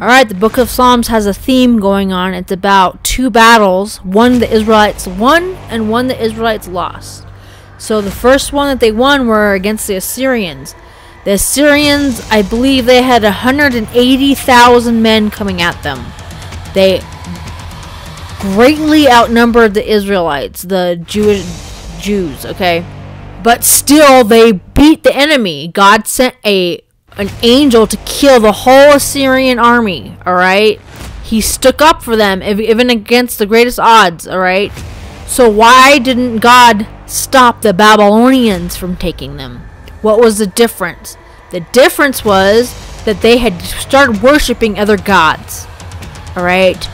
Alright, the book of Psalms has a theme going on. It's about two battles. One the Israelites won and one the Israelites lost. So the first one that they won were against the Assyrians. The Assyrians, I believe they had 180,000 men coming at them. They greatly outnumbered the Israelites, the Jews, okay? But still, they beat the enemy. God sent an angel to kill the whole Assyrian army, alright? He stuck up for them, even against the greatest odds, alright? So why didn't God stop the Babylonians from taking them? What was the difference? The difference was that they had started worshiping other gods, alright?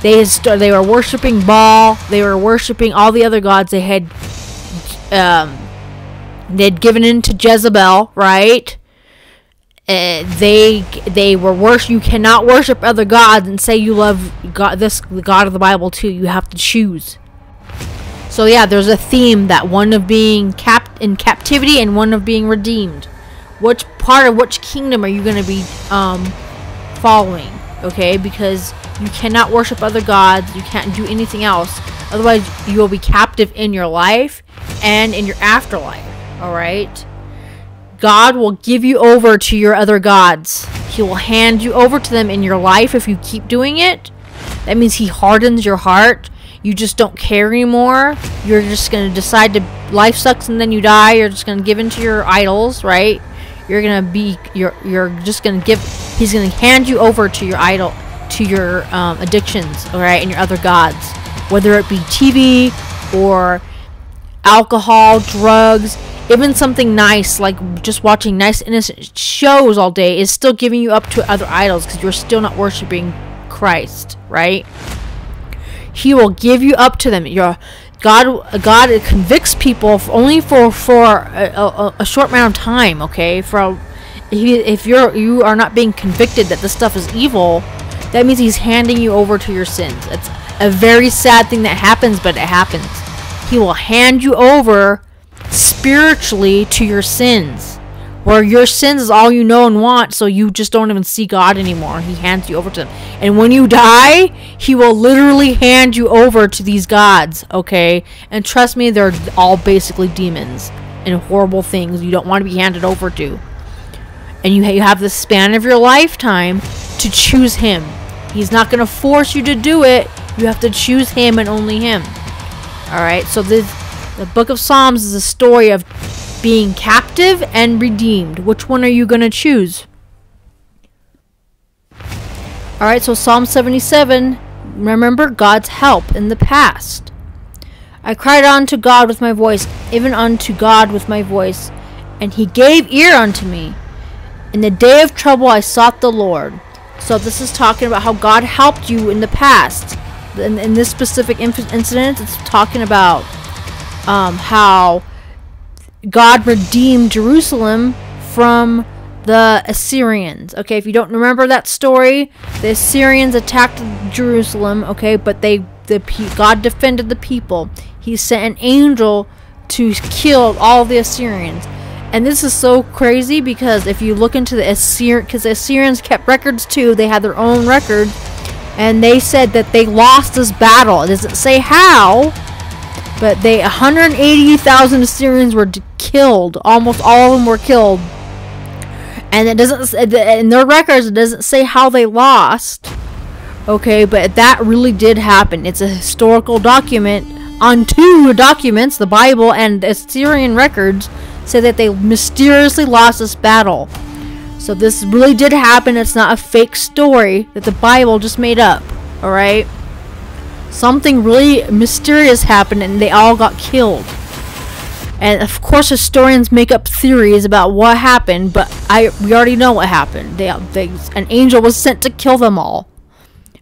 They were worshiping Baal, they were worshiping all the other gods. They had given in to Jezabel, right? They were you cannot worship other gods and say you love God, the God of the Bible too. You have to choose. So yeah, there's a theme, that one of being in captivity and one of being redeemed. Which part of which kingdom are you going to be following? Okay, because you cannot worship other gods. You can't do anything else. Otherwise, you will be captive in your life and in your afterlife. All right. God will give you over to your other gods. He will hand you over to them in your life if you keep doing it. That means he hardens your heart. You just don't care anymore. You're just going to decide to, life sucks and then you die. You're just going to give in to your idols, right? You're going to be, you're just going to give, he's going to hand you over to your idol, to your addictions, all right, and your other gods. Whether it be TV or alcohol, drugs, even something nice like just watching nice innocent shows all day is still giving you up to other idols because you're still not worshiping Christ, right? He will give you up to them. God convicts people only for a short amount of time, okay? If you are not being convicted that this stuff is evil, that means he's handing you over to your sins. It's a very sad thing that happens, but it happens. He will hand you over spiritually to your sins, where your sins is all you know and want, so you just don't even see God anymore. He hands you over to them, and when you die, he will literally hand you over to these gods, okay? And trust me, they're all basically demons and horrible things you don't want to be handed over to. And you have the span of your lifetime to choose him. He's not going to force you to do it. You have to choose him and only him. Alright, so the book of Psalms is a story of being captive and redeemed. Which one are you going to choose? Alright, so Psalm 77. Remember God's help in the past. I cried unto God with my voice, even unto God with my voice, and he gave ear unto me. In the day of trouble I sought the Lord. So this is talking about how God helped you in the past. In this specific incident, it's talking about how God redeemed Jerusalem from the Assyrians. Okay, if you don't remember that story, the Assyrians attacked Jerusalem. Okay, but God defended the people. He sent an angel to kill all the Assyrians. And this is so crazy because if you look into the because the Assyrians kept records too. They had their own records, and they said that they lost this battle. It doesn't say how, but 180,000 Assyrians were killed. Almost all of them were killed. And it doesn't, in their records, it doesn't say how they lost. Okay, but that really did happen. It's a historical document on two documents, the Bible and Assyrian records, say that they mysteriously lost this battle. So this really did happen. It's not a fake story that the Bible just made up. Alright? Something really mysterious happened and they all got killed. And of course historians make up theories about what happened, but we already know what happened. An angel was sent to kill them all.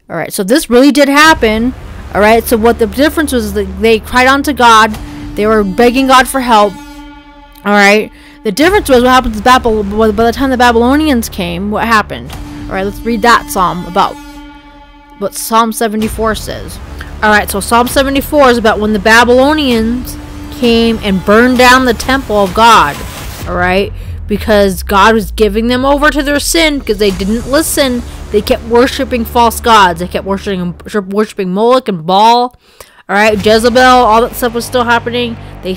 Alright, so this really did happen. Alright, so what the difference was, that they cried unto God. They were begging God for help. Alright, the difference was what happened to by the time the Babylonians came, what happened? Alright, let's read that psalm about what Psalm 74 says. Alright, so Psalm 74 is about when the Babylonians came and burned down the temple of God. Alright, because God was giving them over to their sin because they didn't listen They kept worshiping false gods. They kept worshiping Moloch and Baal. All right, Jezebel, all that stuff was still happening. They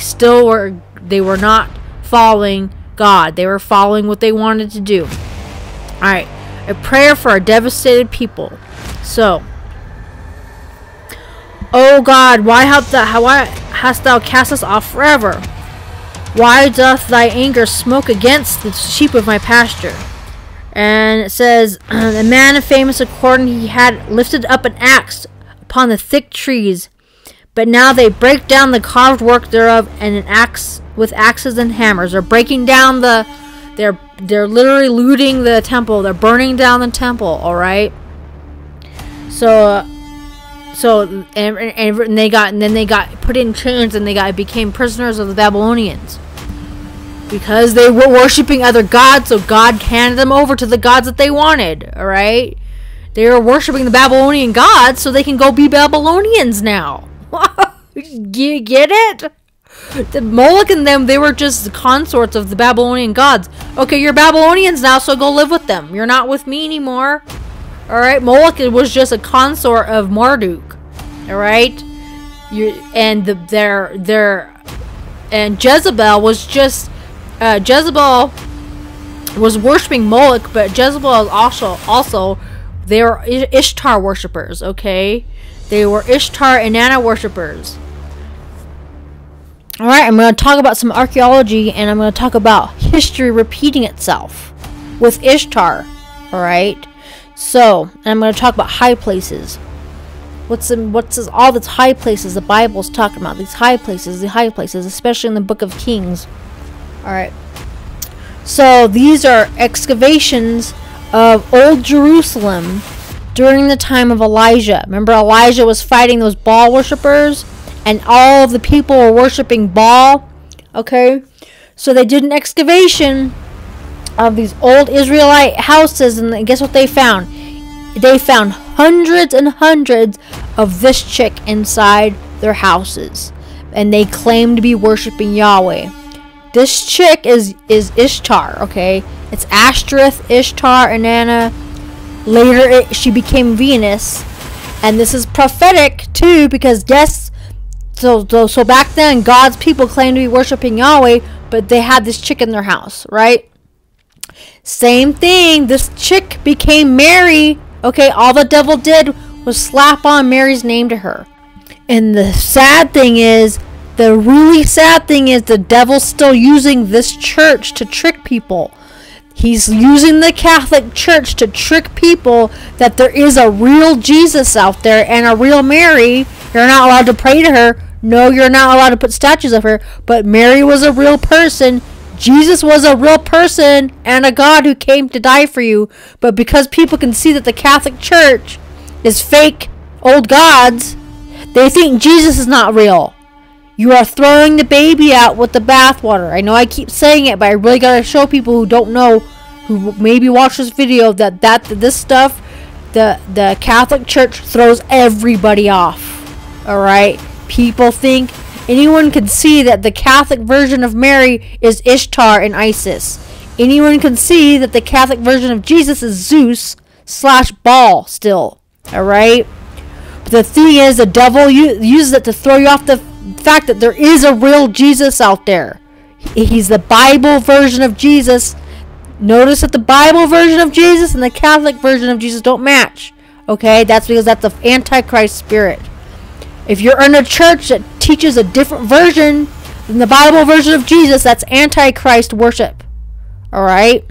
were not following God. They were following what they wanted to do. All right, a prayer for a devastated people. So, O God, why hast thou cast us off forever? Why doth thy anger smoke against the sheep of my pasture? And it says, a man of famous according he had lifted up an axe upon the thick trees, but now they break down the carved work thereof, and an axe with axes and hammers. They're breaking down they're literally looting the temple. They're burning down the temple. All right. So they got put in chains, and became prisoners of the Babylonians. Because they were worshiping other gods, so God handed them over to the gods that they wanted, alright? They were worshiping the Babylonian gods, so they can go be Babylonians now. You get it? The Moloch and them, they were just the consorts of the Babylonian gods. Okay, you're Babylonians now, so go live with them. You're not with me anymore. Alright? Moloch was just a consort of Marduk. Alright? And Jezebel was just... Jezebel was worshiping Moloch, but Jezebel is also they were Ishtar worshippers, okay? They were Ishtar and Innana worshippers. Alright, I'm going to talk about some archaeology, and I'm going to talk about history repeating itself with Ishtar, alright? So, and I'm going to talk about high places. What's all these high places the Bible's talking about? The high places, especially in the book of Kings. Alright, so these are excavations of Old Jerusalem during the time of Elijah. Remember, Elijah was fighting those Baal worshippers, and all of the people were worshiping Baal. Okay, so they did an excavation of these old Israelite houses, and guess what they found? They found hundreds and hundreds of this chick inside their houses, and they claimed to be worshiping Yahweh. This chick is Ishtar, okay? It's Ash-troth, Ishtar, Innana. Later, she became Venus. And this is prophetic, too, because, yes, so back then, God's people claimed to be worshiping Yahweh, but they had this chick in their house, right? Same thing. This chick became Mary, okay? All the devil did was slap on Mary's name to her. And the really sad thing is the devil's still using this church to trick people. He's using the Catholic Church to trick people that there is a real Jesus out there and a real Mary. You're not allowed to pray to her. No, you're not allowed to put statues of her. But Mary was a real person. Jesus was a real person and a God who came to die for you. But because people can see that the Catholic Church is fake old gods, they think Jesus is not real. You are throwing the baby out with the bathwater. I know I keep saying it, but I really gotta show people who don't know, who maybe watch this video, that this stuff, the Catholic Church throws everybody off. Alright? People think anyone can see that the Catholic version of Mary is Ishtar and Isis. Anyone can see that the Catholic version of Jesus is Zeus / Baal still. Alright? But the thing is, the devil uses it to throw you off the fact that there is a real Jesus out there. He's the Bible version of Jesus. Notice that the Bible version of Jesus and the Catholic version of Jesus don't match. Okay? That's because that's the Antichrist spirit. If you're in a church that teaches a different version than the Bible version of Jesus, that's Antichrist worship. Alright?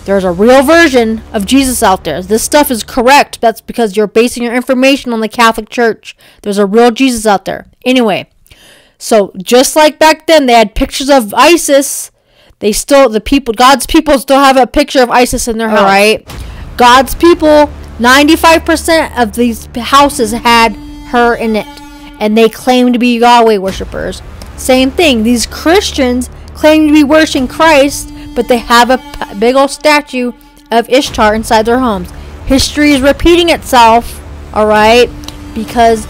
There's a real version of Jesus out there. This stuff is correct. That's because you're basing your information on the Catholic Church. There's a real Jesus out there. Anyway, so just like back then, they had pictures of Isis. God's people still have a picture of Isis in their house. Right? God's people, 95% of these houses had her in it, and they claim to be Yahweh worshippers. Same thing. These Christians claim to be worshiping Christ, but they have a big old statue of Ishtar inside their homes. History is repeating itself, alright? Because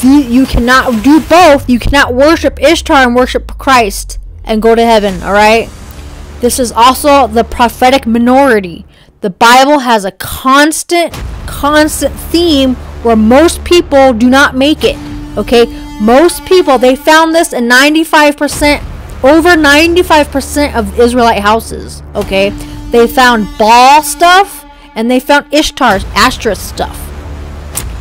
you cannot do both. You cannot worship Ishtar and worship Christ and go to heaven, alright? This is also the prophetic minority. The Bible has a constant theme where most people do not make it. Okay, most people, they found this in 95%, over 95% of Israelite houses. Okay, they found Baal stuff and they found Ishtar's Ash-troth stuff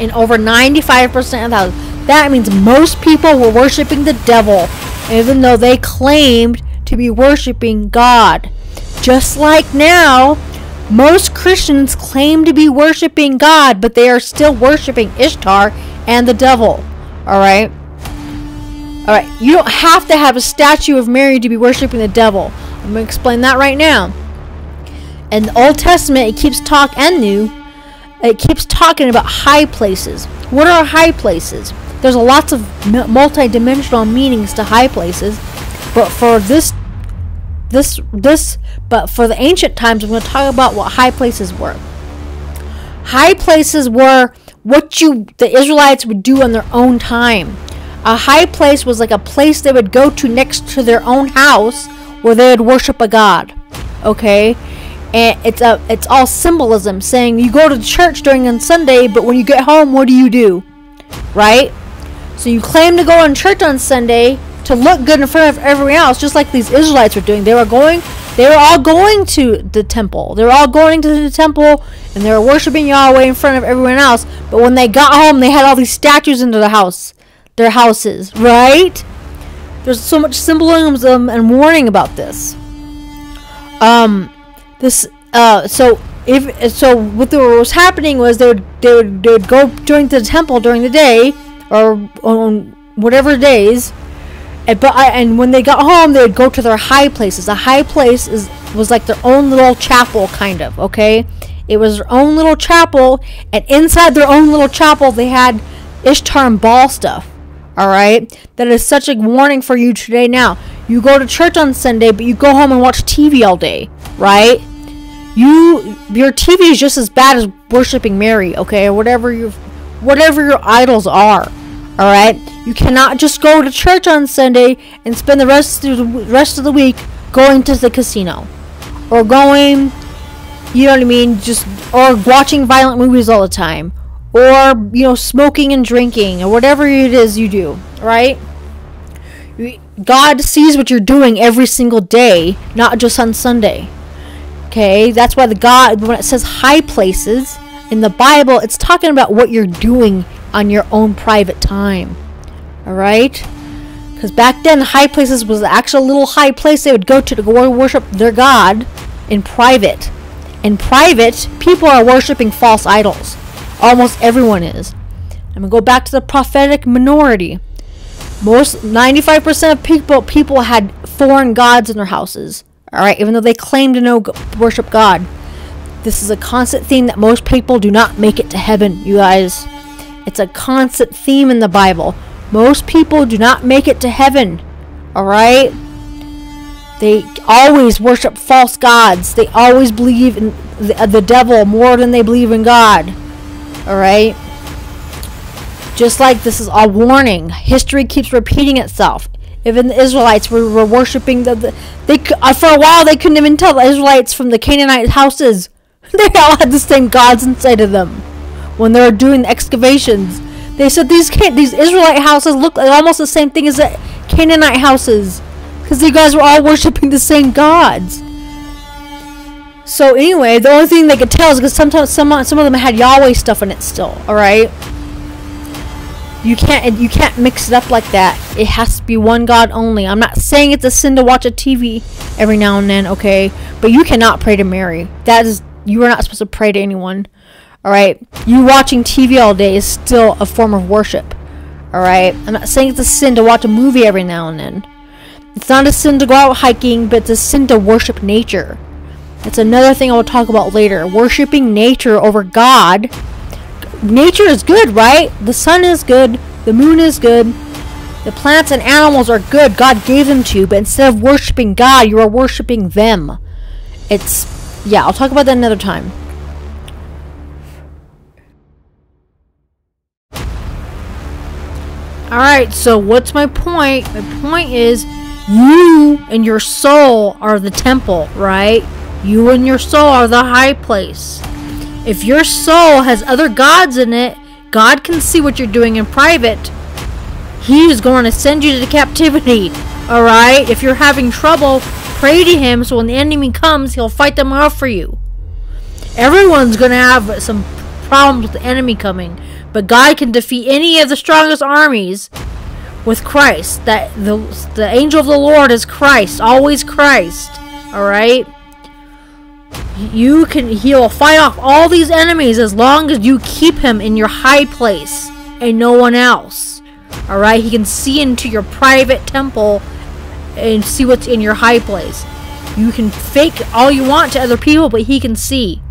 in over 95% of the houses. That means most people were worshiping the devil, even though they claimed to be worshiping God. Just like now, most Christians claim to be worshiping God, but they are still worshiping Ishtar and the devil. Alright? Alright, you don't have to have a statue of Mary to be worshiping the devil. I'm going to explain that right now. In the Old Testament, it keeps talking about high places. What are high places? There's lots of multi-dimensional meanings to high places, but for but for the ancient times, I'm going to talk about what high places were. High places were what the Israelites would do on their own time. A high place was like a place they would go to next to their own house where they would worship a god. Okay? And it's all symbolism, saying you go to church on Sunday, but when you get home, what do? Right? So you claim to go on church on Sunday to look good in front of everyone else, just like these Israelites were doing. They were all going to the temple. They were all going to the temple, and they were worshiping Yahweh in front of everyone else. But when they got home, they had all these statues into their houses, right? There's so much symbolism and warning about this. So what was happening was they would go during the temple during the day, or on whatever days, and when they got home, they would go to their high places. A high place was like their own little chapel, kind of. Okay, it was their own little chapel, and inside their own little chapel, they had Ishtar and Baal stuff. All right, that is such a warning for you today. Now you go to church on Sunday, but you go home and watch TV all day, right? Your TV is just as bad as worshiping Mary, okay, or whatever your idols are. All right, you cannot just go to church on Sunday and spend the rest of the week going to the casino, or going, you know what I mean, or watching violent movies all the time, or smoking and drinking, or whatever it is you do. Right? God sees what you're doing every single day, not just on Sunday. Okay, that's why when it says high places in the Bible, it's talking about what you're doing on your own private time. Alright? Because back then, high places was the actual little high place they would go to worship their God in private. In private, people are worshiping false idols. Almost everyone is. I'm going to go back to the prophetic minority. 95% of people had foreign gods in their houses. Alright, even though they claim to worship God. This is a constant theme that most people do not make it to heaven, you guys. It's a constant theme in the Bible. Most people do not make it to heaven. Alright? They always worship false gods. They always believe in the devil more than they believe in God. Alright? Just like this is a warning. History keeps repeating itself. Even the Israelites were worshiping for a while they couldn't even tell the Israelites from the Canaanite houses. They all had the same gods inside of them. When they were doing the excavations, they said these Israelite houses look like almost the same thing as the Canaanite houses, because you guys were all worshiping the same gods. So anyway, the only thing they could tell is because sometimes some of them had Yahweh stuff in it still. All right. You can't mix it up like that. It has to be one God only. I'm not saying it's a sin to watch a TV every now and then, okay? But you cannot pray to Mary. You are not supposed to pray to anyone. Alright? You watching TV all day is still a form of worship. Alright? I'm not saying it's a sin to watch a movie every now and then. It's not a sin to go out hiking, but it's a sin to worship nature. It's another thing I will talk about later. Worshipping nature over God. Nature is good, right? The sun is good. The moon is good. The plants and animals are good. God gave them to you. But instead of worshiping God, you are worshiping them. Yeah, I'll talk about that another time. Alright, so what's my point? My point is, you and your soul are the temple, right? You and your soul are the high place. If your soul has other gods in it, God can see what you're doing in private. He is going to send you to captivity. Alright? If you're having trouble, pray to him so when the enemy comes, he'll fight them off for you. Everyone's going to have some problems with the enemy coming. But God can defeat any of the strongest armies with Christ. That the angel of the Lord is Christ. Always Christ. Alright? He will fight off all these enemies as long as you keep him in your high place and no one else. Alright? He can see into your private temple and see what's in your high place. You can fake all you want to other people, but he can see.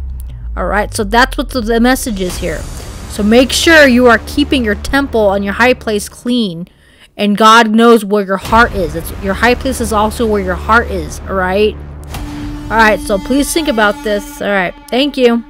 Alright? So that's what the message is here. So make sure you are keeping your temple and your high place clean. And God knows where your heart is. Your high place is also where your heart is. Alright? Alright, so please think about this. Alright, thank you.